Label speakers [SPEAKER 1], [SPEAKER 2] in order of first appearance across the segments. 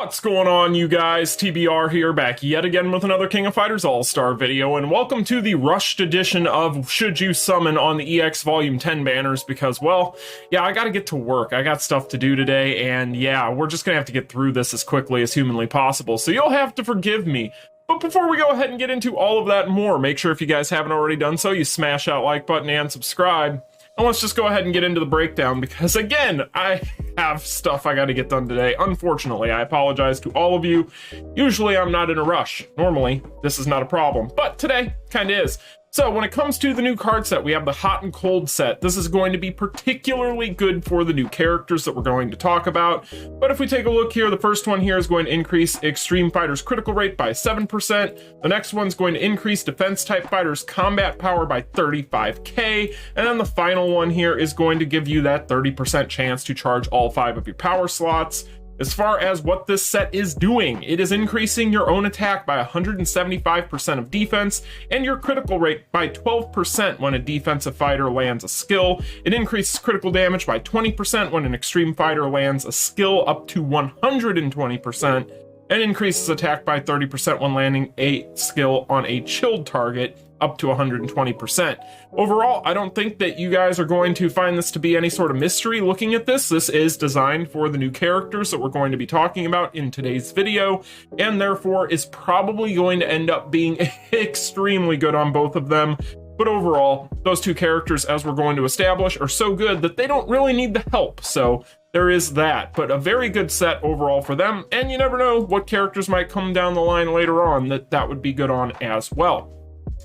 [SPEAKER 1] What's going on, you guys? TBR here, back yet again with another King of Fighters All-Star video, and welcome to the rushed edition of Should You Summon on the EX Volume 10 banners, because, well, yeah, I gotta get to work. I got stuff to do today, and yeah, we're just gonna have to get through this as quickly as humanly possible, so you'll have to forgive me. But before we go ahead and get into all of that and more, make sure if you guys haven't already done so, you smash that like button and subscribe. And let's just go ahead and get into the breakdown, because again, I have stuff I gotta get done today. Unfortunately, I apologize to all of you. Usually I'm not in a rush. Normally, this is not a problem, but today kinda is. So when it comes to the new card set, we have the Hot and Cold set. This is going to be particularly good for the new characters that we're going to talk about. But if we take a look here, the first one here is going to increase Extreme Fighters critical rate by 7%. The next one's going to increase Defense type Fighters combat power by 35k. And then the final one here is going to give you that 30% chance to charge all 5 of your power slots. As far as what this set is doing, it is increasing your own attack by 175% of defense and your critical rate by 12% when a defensive fighter lands a skill. It increases critical damage by 20% when an extreme fighter lands a skill up to 120%, and increases attack by 30% when landing a skill on a chilled target up to 120%. Overall, I don't think that you guys are going to find this to be any sort of mystery looking at this. This is designed for the new characters that we're going to be talking about in today's video, and therefore is probably going to end up being extremely good on both of them. But overall, those two characters, as we're going to establish, are so good that they don't really need the help. So there is that, but a very good set overall for them. And you never know what characters might come down the line later on that would be good on as well.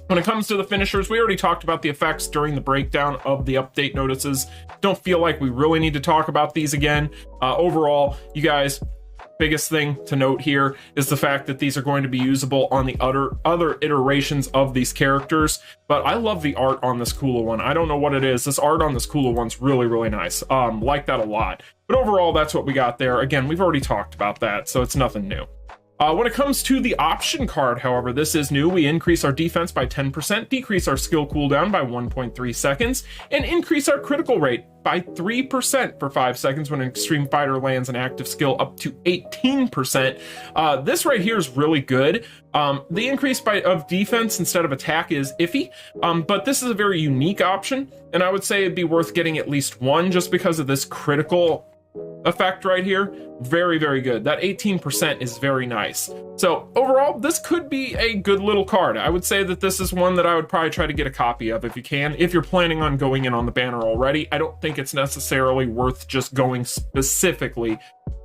[SPEAKER 1] When it comes to the finishers, we already talked about the effects during the breakdown of the update notices. Don't feel like we really need to talk about these again. Overall, you guys, biggest thing to note here is the fact that these are going to be usable on the other iterations of these characters. But I love the art on this Kula one. I don't know what it is. This art on this Kula one's really, really nice. Like that a lot. But overall, that's what we got there. Again, we've already talked about that, so it's nothing new. When it comes to the option card, however, this is new. We increase our defense by 10%, decrease our skill cooldown by 1.3 seconds, and increase our critical rate by 3% for 5 seconds when an extreme fighter lands an active skill up to 18%. This right here is really good. The increase of defense instead of attack is iffy, but this is a very unique option, and I would say it'd be worth getting at least one just because of this critical effect right here. Very, very good. That 18% is very nice. So overall, this could be a good little card. I would say that this is one that I would probably try to get a copy of if you can, if you're planning on going in on the banner already. I don't think it's necessarily worth just going specifically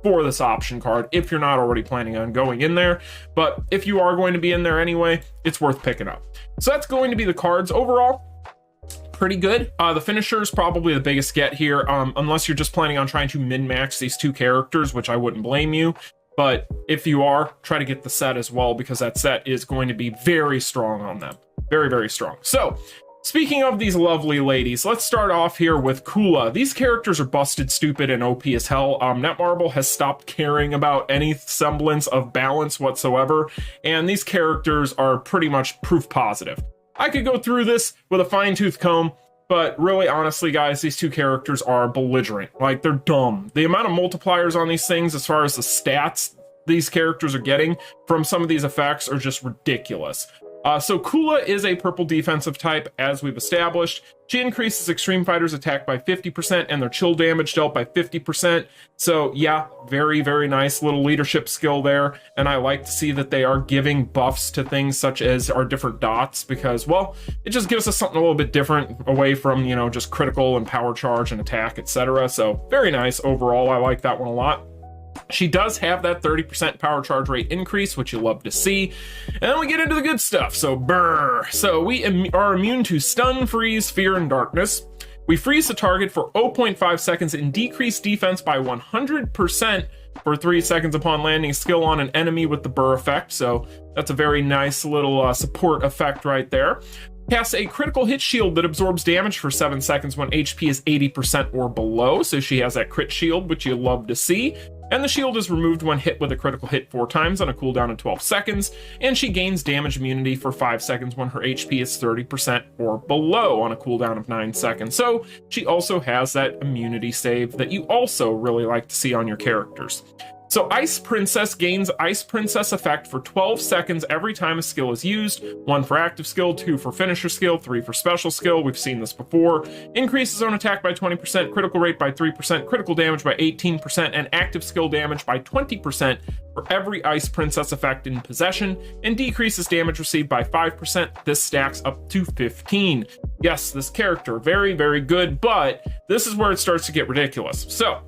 [SPEAKER 1] for this option card if you're not already planning on going in there, but if you are going to be in there anyway, it's worth picking up. So that's going to be the cards overall. Pretty good. The finisher is probably the biggest get here, unless you're just planning on trying to min-max these two characters, which I wouldn't blame you. But if you are, try to get the set as well, because that set is going to be very strong on them. Very, very strong. So, speaking of these lovely ladies, let's start off here with Kula. These characters are busted stupid and OP as hell. Netmarble has stopped caring about any semblance of balance whatsoever, and these characters are pretty much proof positive. I could go through this with a fine-tooth comb, but really, honestly, guys, these two characters are belligerent. Like, they're dumb. The amount of multipliers on these things, as far as the stats these characters are getting from some of these effects, are just ridiculous. So Kula is a purple defensive type, as we've established. She increases extreme fighters' attack by 50% and their chill damage dealt by 50%. So yeah, very, very nice little leadership skill there. And I like to see that they are giving buffs to things such as our different dots, because, well, it just gives us something a little bit different away from, you know, just critical and power charge and attack, etc. So very nice overall. I like that one a lot. She does have that 30% power charge rate increase, which you love to see. And then we get into the good stuff. So, brr. So we are immune to stun, freeze, fear, and darkness. We freeze the target for 0.5 seconds and decrease defense by 100% for 3 seconds upon landing skill on an enemy with the burr effect. So that's a very nice little support effect right there. Casts a critical hit shield that absorbs damage for 7 seconds when HP is 80% or below. So she has that crit shield, which you love to see. And the shield is removed when hit with a critical hit 4 times on a cooldown of 12 seconds, and she gains damage immunity for 5 seconds when her HP is 30% or below on a cooldown of 9 seconds. So she also has that immunity save that you also really like to see on your characters. So Ice Princess gains Ice Princess effect for 12 seconds every time a skill is used. 1 for active skill, 2 for finisher skill, 3 for special skill. We've seen this before. Increases own attack by 20%, critical rate by 3%, critical damage by 18%, and active skill damage by 20% for every Ice Princess effect in possession, and decreases damage received by 5%. This stacks up to 15. Yes, this character, very, very good, but this is where it starts to get ridiculous. So,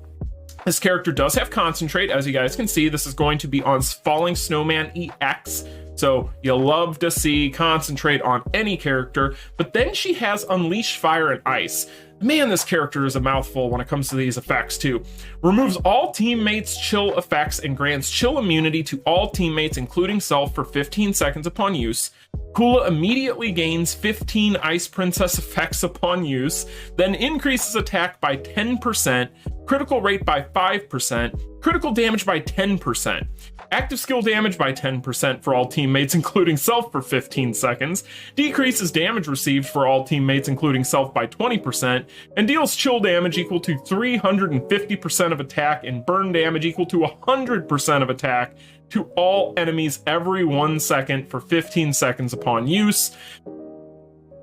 [SPEAKER 1] this character does have Concentrate, as you guys can see. This is going to be on Falling Snowman EX, so you'll love to see Concentrate on any character, but then she has Unleash Fire and Ice. Man, this character is a mouthful when it comes to these effects too. Removes all teammates' chill effects and grants chill immunity to all teammates, including self, for 15 seconds upon use. Kula immediately gains 15 Ice Princess effects upon use, then increases attack by 10%, critical rate by 5%, critical damage by 10%, active skill damage by 10% for all teammates, including self, for 15 seconds, decreases damage received for all teammates, including self, by 20%, and deals chill damage equal to 350% of attack and burn damage equal to 100% of attack to all enemies every 1 second for 15 seconds upon use.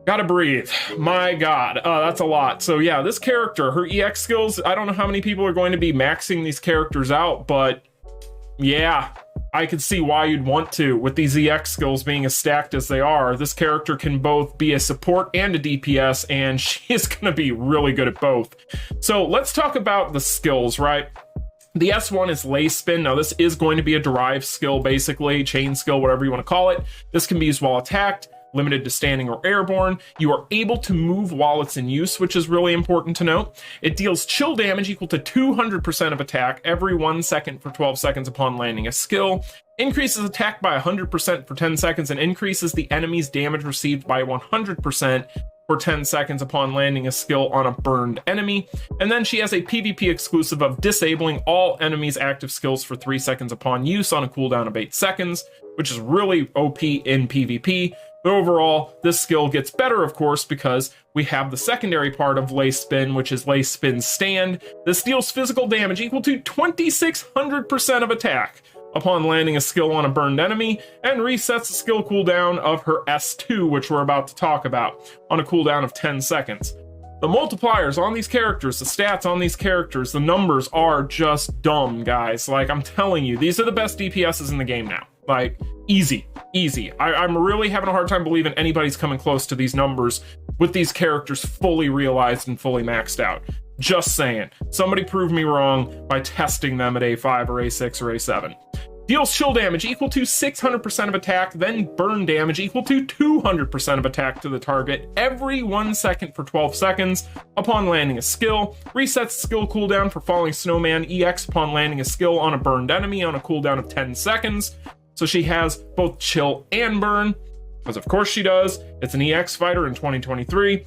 [SPEAKER 1] Gotta breathe. My god, that's a lot. So yeah, this character, her EX skills, I don't know how many people are going to be maxing these characters out, but yeah, I could see why you'd want to. With these EX skills being as stacked as they are, this character can both be a support and a DPS, and she is gonna be really good at both. So let's talk about the skills, right? The S1 is Lay Spin. Now this is going to be a derived skill, basically, chain skill, whatever you want to call it. This can be used while attacked, limited to standing or airborne. You are able to move while it's in use, which is really important to note. It deals chill damage equal to 200% of attack every 1 second for 12 seconds upon landing a skill. Increases attack by 100% for 10 seconds and increases the enemy's damage received by 100% for 10 seconds upon landing a skill on a burned enemy. And then she has a PvP exclusive of disabling all enemies' active skills for 3 seconds upon use on a cooldown of 8 seconds, which is really OP in PvP. But overall, this skill gets better, of course, because we have the secondary part of Lay Spin, which is Lay Spin Stand. This deals physical damage equal to 2600% of attack upon landing a skill on a burned enemy, and resets the skill cooldown of her S2, which we're about to talk about, on a cooldown of 10 seconds. The multipliers on these characters, the stats on these characters, the numbers are just dumb, guys. Like, I'm telling you, these are the best DPSs in the game now. Like, easy. I'm really having a hard time believing anybody's coming close to these numbers with these characters fully realized and fully maxed out. Just saying. Somebody prove me wrong by testing them at A5 or A6 or A7. Deals chill damage equal to 600% of attack, then burn damage equal to 200% of attack to the target every 1 second for 12 seconds upon landing a skill. Resets skill cooldown for Falling Snowman EX upon landing a skill on a burned enemy on a cooldown of 10 seconds. So she has both chill and burn, because of course she does. It's an EX fighter in 2023.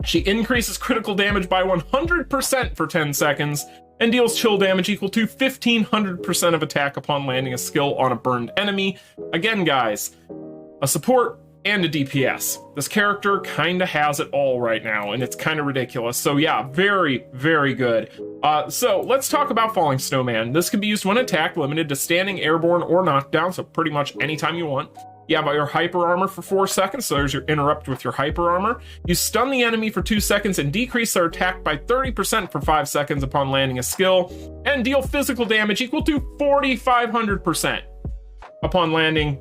[SPEAKER 1] She increases critical damage by 100% for 10 seconds, and deals chill damage equal to 1500% of attack upon landing a skill on a burned enemy. Again, guys, a support and a DPS. This character kinda has it all right now, and it's kinda ridiculous. So yeah, very, very good. So let's talk about Falling Snowman. This can be used when attacked, limited to standing, airborne, or knockdown, so pretty much anytime you want. You have your hyper armor for 4 seconds, so there's your interrupt with your hyper armor. You stun the enemy for 2 seconds and decrease their attack by 30% for 5 seconds upon landing a skill, and deal physical damage equal to 4500% upon landing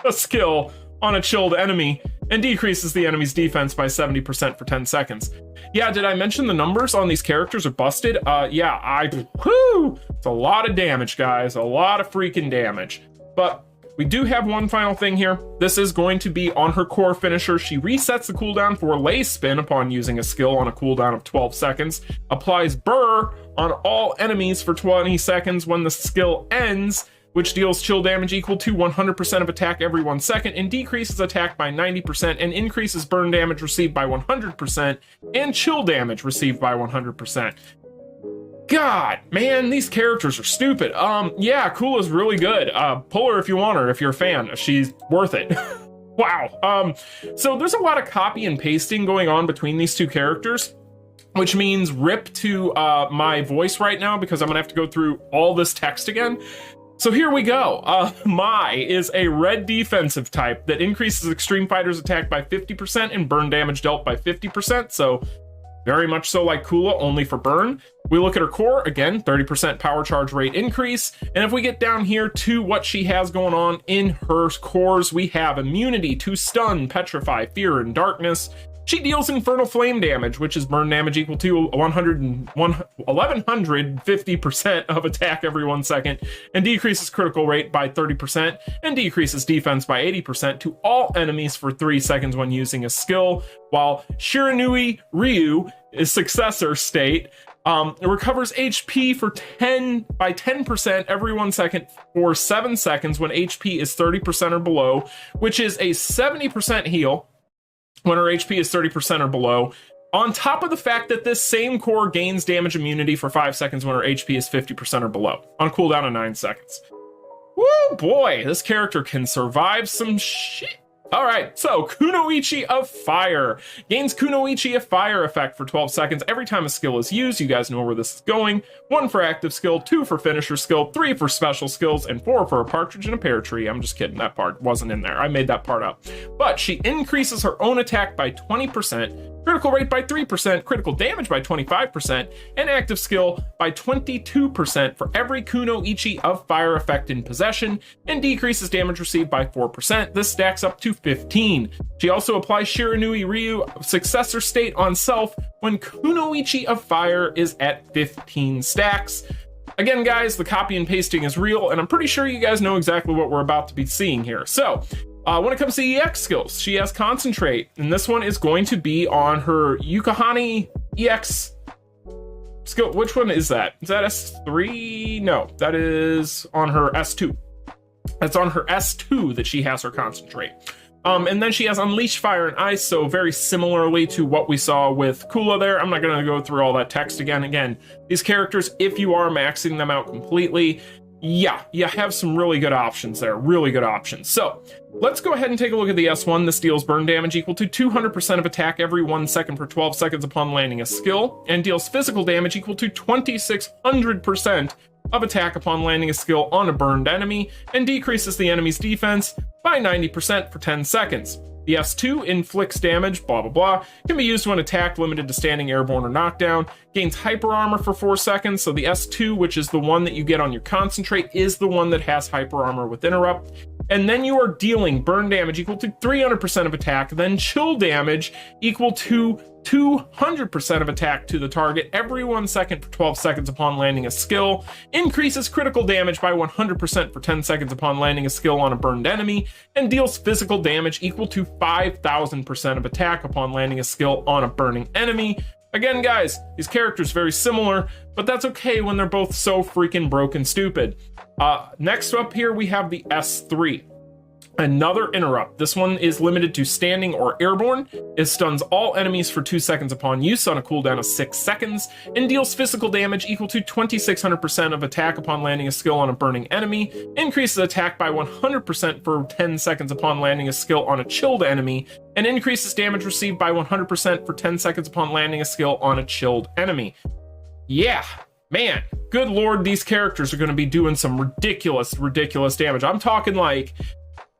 [SPEAKER 1] a skill on a chilled enemy, and decreases the enemy's defense by 70% for 10 seconds. Yeah, did I mention the numbers on these characters are busted? Yeah, it's a lot of damage, guys, a lot of freaking damage. But we do have one final thing here. This is going to be on her core finisher. She resets the cooldown for Lay Spin upon using a skill on a cooldown of 12 seconds, applies Burr on all enemies for 20 seconds when the skill ends, which deals chill damage equal to 100% of attack every 1 second, and decreases attack by 90%, and increases burn damage received by 100%, and chill damage received by 100%. God, man, these characters are stupid. Yeah, Kula's really good. Pull her if you want her, if you're a fan. She's worth it. Wow. So there's a lot of copy and pasting going on between these two characters. which means rip to my voice right now because I'm gonna have to go through all this text again. So here we go. Mai is a red defensive type that increases extreme fighters attack by 50% and burn damage dealt by 50%. So very much so like Kula, only for burn. We look at her core, again, 30% power charge rate increase. And if we get down here to what she has going on in her cores, we have immunity to stun, petrify, fear, and darkness. She deals infernal flame damage, which is burn damage equal to 1150% of attack every 1 second, and decreases critical rate by 30%, and decreases defense by 80% to all enemies for 3 seconds when using a skill, while Shiranui Ryu is successor state. It recovers HP by 10% every 1 second for 7 seconds when HP is 30% or below, which is a 70% heal when her HP is 30% or below, on top of the fact that this same core gains damage immunity for 5 seconds when her HP is 50% or below, on cooldown of 9 seconds. Woo boy, this character can survive some shit. All right, so Kunoichi of Fire. Gains Kunoichi of Fire effect for 12 seconds every time a skill is used. You guys know where this is going. 1 for active skill, 2 for finisher skill, 3 for special skills, and 4 for a partridge in a pear tree. I'm just kidding, that part wasn't in there. I made that part up. But she increases her own attack by 20%, critical rate by 3%, critical damage by 25%, and active skill by 22% for every Kunoichi of Fire effect in possession, and decreases damage received by 4%. This stacks up to 15. She also applies Shiranui Ryu successor state on self when Kunoichi of Fire is at 15 stacks. Again, guys, the copy and pasting is real, and I'm pretty sure you guys know exactly what we're about to be seeing here. So, when it comes to EX skills, she has Concentrate, and this one is going to be on her Yukahani EX skill. Which one is that? Is that S3? No, that is on her S2. That's on her S2 that she has her Concentrate. And then she has Unleash Fire and Ice, so very similarly to what we saw with Kula there. I'm not going to go through all that text again. Again, these characters, if you are maxing them out completely, yeah, you have some really good options there, really good options. So let's go ahead and take a look at the S1. This deals burn damage equal to 200% of attack every 1 second for 12 seconds upon landing a skill, and deals physical damage equal to 2600% of attack upon landing a skill on a burned enemy, and decreases the enemy's defense by 90% for 10 seconds. The S2 inflicts damage, blah blah blah, can be used when attacked, limited to standing, airborne, or knockdown, gains hyper armor for 4 seconds, so the S2, which is the one that you get on your Concentrate, is the one that has hyper armor with interrupt. And then you are dealing burn damage equal to 300% of attack, then chill damage equal to 200% of attack to the target every 1 second for 12 seconds upon landing a skill, increases critical damage by 100% for 10 seconds upon landing a skill on a burned enemy, and deals physical damage equal to 5000% of attack upon landing a skill on a burning enemy. Again, guys, these characters very similar, but that's okay when they're both so freaking broken stupid. Next up here, we have the S3. Another interrupt. This one is limited to standing or airborne. It stuns all enemies for 2 seconds upon use on a cooldown of 6 seconds, and deals physical damage equal to 2600% of attack upon landing a skill on a burning enemy, increases attack by 100% for 10 seconds upon landing a skill on a chilled enemy, and increases damage received by 100% for 10 seconds upon landing a skill on a chilled enemy. Yeah, man, good lord, these characters are going to be doing some ridiculous damage. I'm talking like,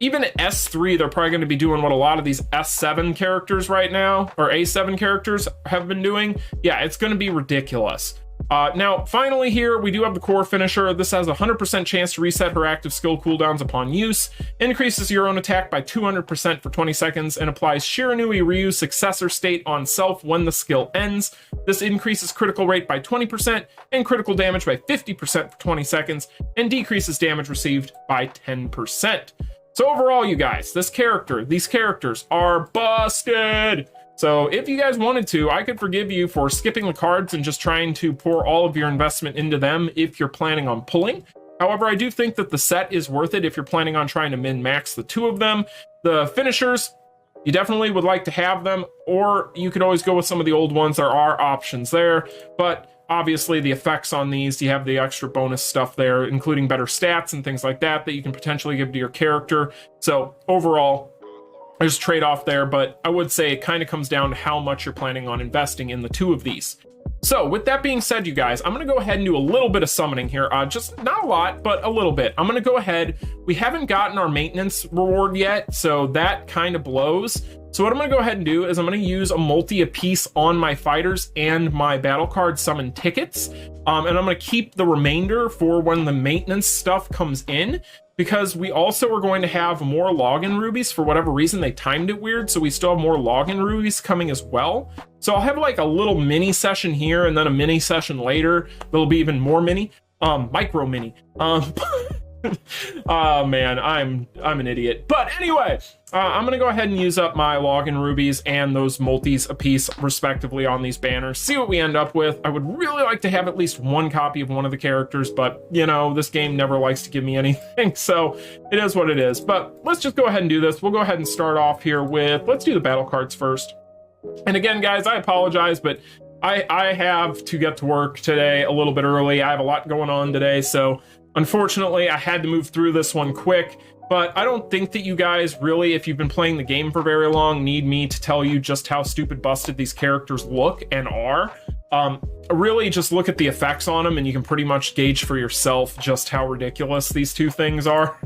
[SPEAKER 1] even at S3, they're probably going to be doing what a lot of these S7 characters right now, or A7 characters have been doing. Yeah, it's going to be ridiculous. Now, finally here, we do have the core finisher. This has a 100% chance to reset her active skill cooldowns upon use, increases your own attack by 200% for 20 seconds, and applies Shiranui Ryu's successor state on self when the skill ends. This increases critical rate by 20% and critical damage by 50% for 20 seconds, and decreases damage received by 10%. So overall, you guys, these characters are busted. So if you guys wanted to, I could forgive you for skipping the cards and just trying to pour all of your investment into them if you're planning on pulling. However, I do think that the set is worth it if you're planning on trying to min-max the 2 of them. The finishers, you definitely would like to have them, or you could always go with some of the old ones. There are options there, but obviously the effects on these, you have the extra bonus stuff there, including better stats and things like that you can potentially give to your character. So overall, there's a trade-off there, but I would say it kind of comes down to how much you're planning on investing in the 2 of these. So with that being said, you guys, I'm going to go ahead and do a little bit of summoning here. Just not a lot, but a little bit. I'm going to go ahead. We haven't gotten our maintenance reward yet, so that kind of blows. So what I'm going to go ahead and do is I'm going to use a multi apiece on my fighters and my battle card summon tickets. And I'm going to keep the remainder for when the maintenance stuff comes in, because we also are going to have more login rubies. For whatever reason, they timed it weird, so we still have more login rubies coming as well. So I'll have like a little mini session here and then a mini session later. There'll be even more mini, micro mini. Oh man, I'm an idiot. But anyway, I'm gonna go ahead and use up my login rubies and those multis a piece respectively on these banners, see what we end up with. I would really like to have at least one copy of one of the characters, but you know, this game never likes to give me anything, so it is what it is. But let's just go ahead and do this. We'll go ahead and start off here with, let's do the battle cards first. And again, guys, I apologize, but I have to get to work today a little bit early. I have a lot going on today, so unfortunately, I had to move through this one quick, but I don't think that you guys really, if you've been playing the game for very long, need me to tell you just how stupid busted these characters look and are. Really just look at the effects on them and you can pretty much gauge for yourself just how ridiculous these two things are.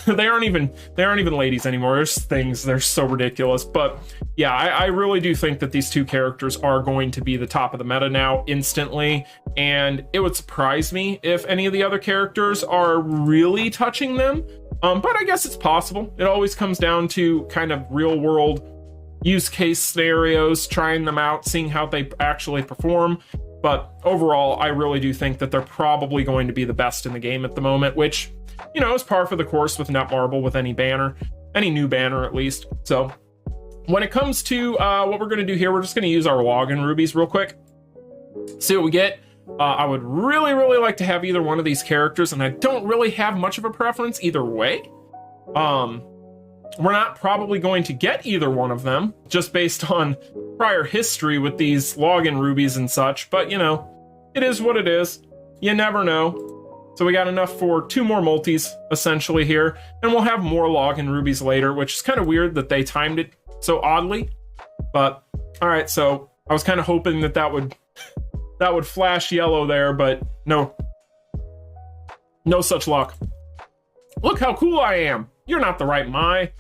[SPEAKER 1] They aren't even ladies anymore. There's things, they're so ridiculous. But yeah, I really do think that these two characters are going to be the top of the meta now instantly, and it would surprise me if any of the other characters are really touching them. But I guess it's possible. It always comes down to kind of real world use case scenarios, trying them out, seeing how they actually perform. But overall, I really do think that they're probably going to be the best in the game at the moment, which, you know, is par for the course with Netmarble, with any banner, any new banner at least. So when it comes to what we're going to do here, we're just going to use our login rubies real quick, see what we get. I would really like to have either one of these characters, and I don't really have much of a preference either way. We're not probably going to get either one of them, just based on prior history with these login rubies and such, but you know, it is what it is. You never know. So we got enough for 2 more multis, essentially, here, and we'll have more login rubies later, which is kind of weird that they timed it so oddly. But, alright, so I was kind of hoping that that would flash yellow there, but no. No such luck. Look how cool I am. You're not the right Mai.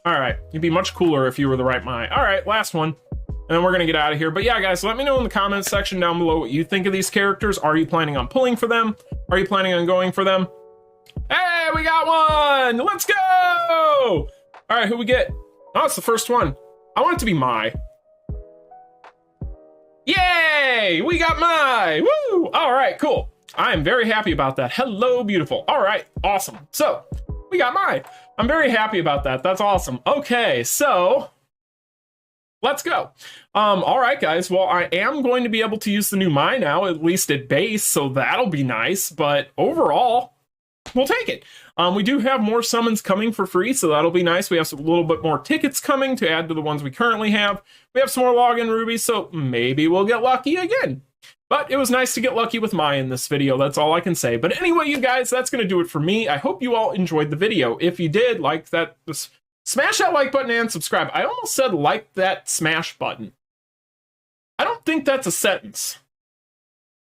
[SPEAKER 1] All right, you'd be much cooler if you were the right Mai. All right, last one, and then we're gonna get out of here. But yeah, guys, let me know in the comments section down below what you think of these characters. Are you planning on pulling for them? Are you planning on going for them? Hey, we got one! Let's go! All right, who we get? Oh, it's the first one. I want it to be Mai. Yay! We got Mai! Woo! All right, cool. I am very happy about that. Hello, beautiful. All right, awesome. So, we got Mai. I'm very happy about that. That's awesome. Okay, so let's go. All right, guys. Well, I am going to be able to use the new Mai now, at least at base, so that'll be nice. But overall, we'll take it. We do have more summons coming for free, so that'll be nice. We have a little bit more tickets coming to add to the ones we currently have. We have some more login rubies, so maybe we'll get lucky again. But it was nice to get lucky with Mai in this video. That's all I can say. But anyway, you guys, that's going to do it for me. I hope you all enjoyed the video. If you did, like that, smash that like button and subscribe. I almost said like that smash button. I don't think that's a sentence.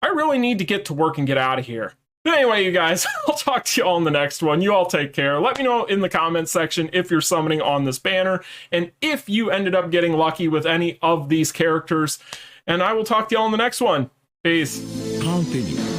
[SPEAKER 1] I really need to get to work and get out of here. But anyway, you guys, I'll talk to you all in the next one. You all take care. Let me know in the comments section if you're summoning on this banner and if you ended up getting lucky with any of these characters. And I will talk to you all in the next one. Peace.
[SPEAKER 2] Continue.